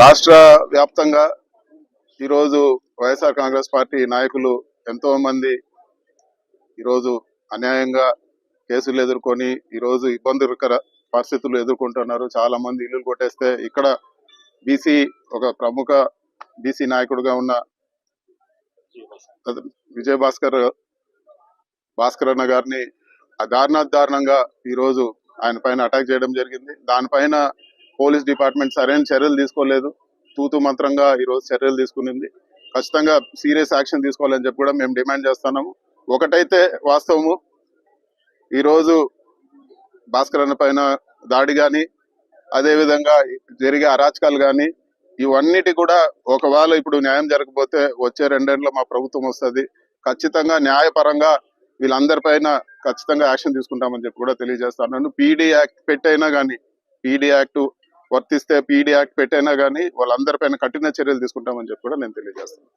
రాష్ట్ర వ్యాప్తంగా ఈరోజు వైఎస్ఆర్ కాంగ్రెస్ పార్టీ నాయకులు ఎంతో మంది ఈరోజు అన్యాయంగా కేసులు ఎదుర్కొని ఈరోజు ఇబ్బందికర పరిస్థితులు ఎదుర్కొంటున్నారు. చాలా మంది ఇల్లు కొట్టేస్తే ఇక్కడ బీసీ ఒక ప్రముఖ బీసీ నాయకుడుగా ఉన్న విజయ భాస్కర్ అన్న గారిని దారుణంగా ఈరోజు ఆయన పైన అటాక్ చేయడం జరిగింది. దానిపైన పోలీస్ డిపార్ట్మెంట్ సరైన చర్యలు తీసుకోలేదు. తూతు మంత్రంగా ఈరోజు చర్యలు తీసుకునింది. ఖచ్చితంగా సీరియస్ యాక్షన్ తీసుకోవాలని చెప్పి కూడా మేము డిమాండ్ చేస్తున్నాము. ఒకటైతే వాస్తవము, ఈరోజు భాస్కర్ అన్న పైన దాడి కానీ అదేవిధంగా జరిగే అరాచకాలు కానీ ఇవన్నిటి కూడా ఒకవేళ ఇప్పుడు న్యాయం జరగకపోతే వచ్చే 2 ఏళ్ళలో మా ప్రభుత్వం వస్తుంది. ఖచ్చితంగా న్యాయపరంగా వీళ్ళందరిపైన ఖచ్చితంగా యాక్షన్ తీసుకుంటామని చెప్పి కూడా తెలియజేస్తున్నాను. పీడీ యాక్ట్ పెట్టైనా కానీ, పీడీ యాక్ట్ వర్తిస్తే పీడీ యాక్ట్ పెట్టైనా కానీ వాళ్ళందరిపైన కఠిన చర్యలు తీసుకుంటామని చెప్పి కూడా నేను తెలియజేస్తాను.